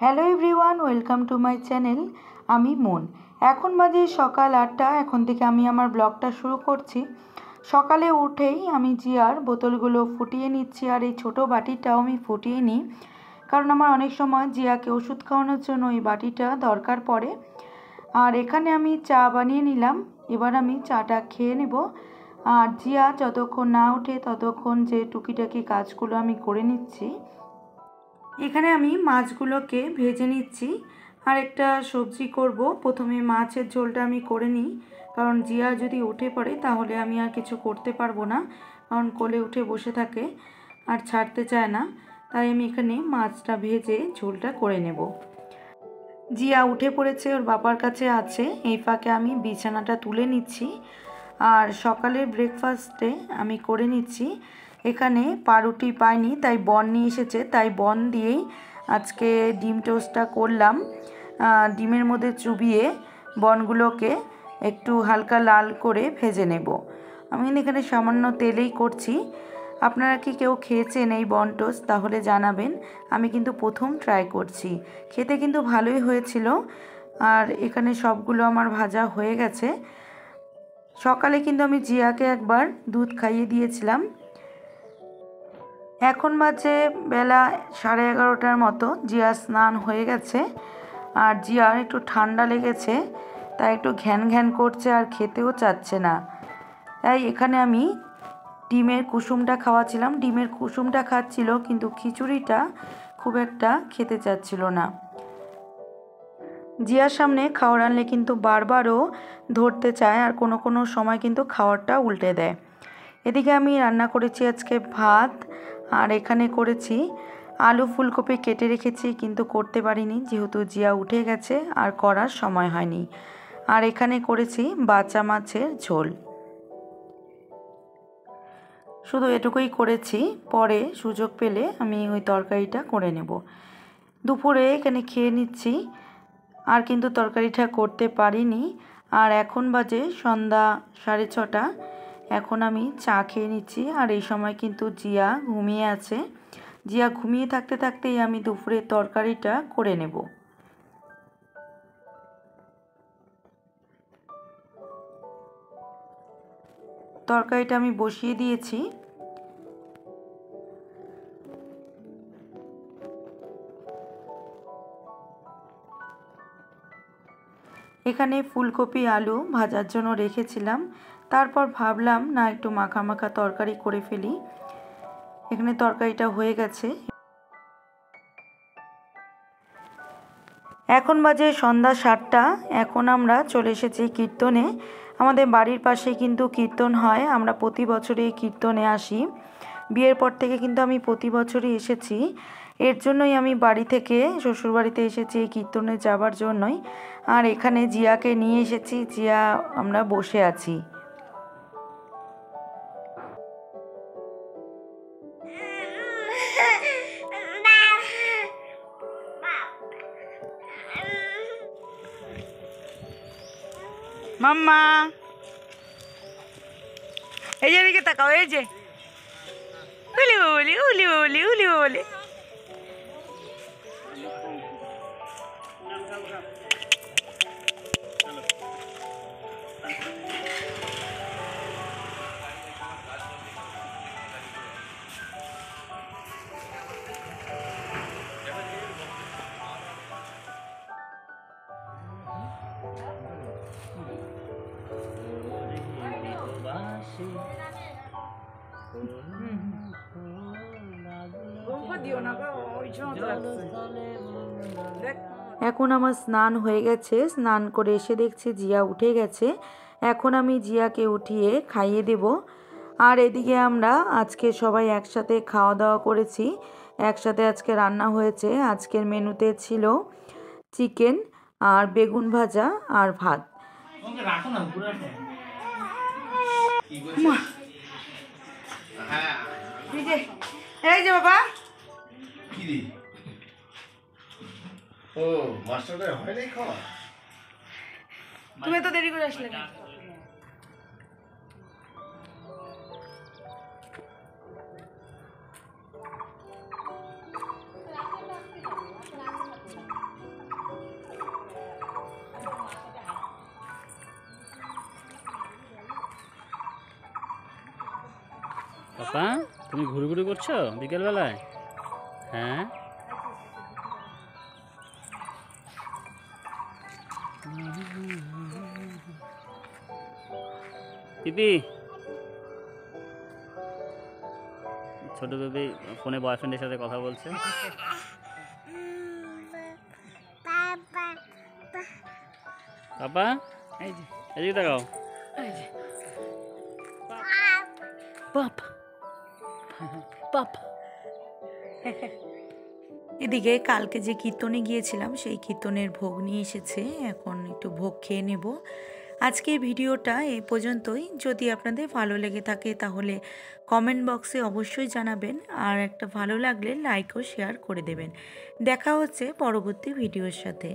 Hello everyone, welcome to my channel. আমি মন। এখন বাজে সকাল 8টা। এখন থেকে আমি আমার ব্লগটা শুরু করছি। সকালে উঠেই আমি জিয়ার বোতলগুলো ফুটিয়ে নিচ্ছি, আর এই ছোটো বাটিটাও আমি ফুটিয়ে নিই, কারণ আমার অনেক সময় জিয়াকে ওষুধ খাওয়ানোর জন্য এই বাটিটা দরকার পড়ে। আর এখানে আমি চা বানিয়ে নিলাম। এবার আমি চাটা খেয়ে নেব। আর জিয়া যতক্ষণ না ওঠে ততক্ষণ যে টুকিটাকি কাজগুলো আমি করে নিচ্ছি। এখানে আমি মাছগুলোকে ভেজে নিচ্ছি, আর একটা সবজি করব। প্রথমে মাছের ঝোলটা আমি করে নিই, কারণ জিয়া যদি উঠে পড়ে তাহলে আমি আর কিছু করতে পারবো না, কারণ কোলে উঠে বসে থাকে আর ছাড়তে চায় না। তাই আমি এখানে মাছটা ভেজে ঝোলটা করে নেব। জিয়া উঠে পড়েছে, ওর বাবার কাছে আছে। এই ফাঁকে আমি বিছানাটা তুলে নিচ্ছি, আর সকালের ব্রেকফাস্টে আমি করে নিচ্ছি। এখানে পাউরুটি পাইনি, তাই বন নিয়ে এসেছে, তাই বন দিয়েই আজকে ডিম টোস্টটা করলাম। ডিমের মধ্যে চুবিয়ে বনগুলোকে একটু হালকা লাল করে ভেজে নেব। আমি এখানে সামান্য তেলেই করছি। আপনারা কি কেউ খেয়েছেন এই বন টোস্ট? তাহলে জানাবেন। আমি কিন্তু প্রথম ট্রাই করছি, খেতে কিন্তু ভালোই হয়েছিল। আর এখানে সবগুলো আমার ভাজা হয়ে গেছে। সকালে কিন্তু আমি জিয়াকে একবার দুধ খাইয়ে দিয়েছিলাম। এখন বাজে বেলা 11:30টার মতো। জিয়া স্নান হয়ে গেছে, আর জিয়ার একটু ঠান্ডা লেগেছে, তাই একটু ঘ্যান ঘ্যান করছে আর খেতেও চাচ্ছে না। তাই এখানে আমি ডিমের কুসুমটা খাওয়াচ্ছিলাম। ডিমের কুসুমটা খাচ্ছিল, কিন্তু খিচুড়িটা খুব একটা খেতে চাচ্ছিল না। জিয়ার সামনে খাওয়ার আনলে কিন্তু বারবারও ধরতে চায়, আর কোনো কোনো সময় কিন্তু খাওয়ারটা উল্টে দেয়। এদিকে আমি রান্না করেছি আজকে ভাত, আর এখানে করেছি আলু ফুলকপি কেটে রেখেছি, কিন্তু করতে পারিনি যেহেতু জিয়া উঠে গেছে আর করার সময় হয়নি। আর এখানে করেছি বাচা মাছের ঝোল। শুধু এটুকুই করেছি, পরে সুযোগ পেলে আমি ওই তরকারিটা করে নেব। দুপুরে এখানে খেয়ে নিচ্ছি, আর কিন্তু তরকারিটা করতে পারিনি। আর এখন বাজে সন্ধ্যা 6:30। এখন আমি চা খেয়ে নিচ্ছি, আর এই সময় কিন্তু জিয়া ঘুমিয়ে আছে। জিয়া ঘুমিয়ে থাকতে থাকতেই আমি দুপুরের তরকারিটা করে নেব। তরকারিটা আমি বসিয়ে দিয়েছি। এখানে ফুলকপি আলু ভাজার জন্য রেখেছিলাম, তারপর ভাবলাম না একটু মাখা মাখা তরকারি করে ফেলি। এখানে তরকারিটা হয়ে গেছে। এখন বাজে সন্ধ্যা 7টা। এখন আমরা চলে এসেছি কীর্তনে। আমাদের বাড়ির পাশে কিন্তু কীর্তন হয়, আমরা প্রতি বছরই কীর্তনে আসি। বিয়ের পর থেকে কিন্তু আমি প্রতি বছরই এসেছি। এর জন্যই আমি বাড়ি থেকে শ্বশুরবাড়িতে এসেছি এই কীর্তনে যাবার জন্যই। আর এখানে জিয়াকে নিয়ে এসেছি, জিয়া আমরা বসে আছি। মাম্মা, এই যে এদিকে তাকাও, এই যে উলি উলি উলি উলি উলি উলি। এখন আমার স্নান হয়ে গেছে। স্নান করে এসে দেখছি জিয়া উঠে গেছে। এখন আমি জিয়াকে উঠিয়ে খাইয়ে দেব। আর এদিকে আমরা আজকে সবাই একসাথে খাওয়া দাওয়া করেছি। একসাথে আজকে রান্না হয়েছে। আজকের মেনুতে ছিল চিকেন আর বেগুন ভাজা আর ভাত। এই যে বাবা, ও মাস্টারটা হয় নাই খাওয়া, তুমি তো দেরি করে আসলে। পাপা তুমি ঘুরঘুরি করছো বিকেলবেলায়? হ্যাঁ, পিপি ছোট বেবি ফোনে বয়ফ্রেন্ডের সাথে কথা বলছে। পাপা এই যে এদিকে দেখাও। পাপ পাপ। এদিকে কালকে যে কীর্তনে গিয়েছিলাম সেই কীর্তনের ভোগ নিয়ে এসেছে, এখন একটু ভোগ খেয়ে নেব। আজকের ভিডিওটা এই পর্যন্তই। যদি আপনাদের ভালো লেগে থাকে তাহলে কমেন্ট বক্সে অবশ্যই জানাবেন, আর একটা ভালো লাগলে লাইক ও শেয়ার করে দেবেন। দেখা হচ্ছে পরবর্তী ভিডিওর সাথে।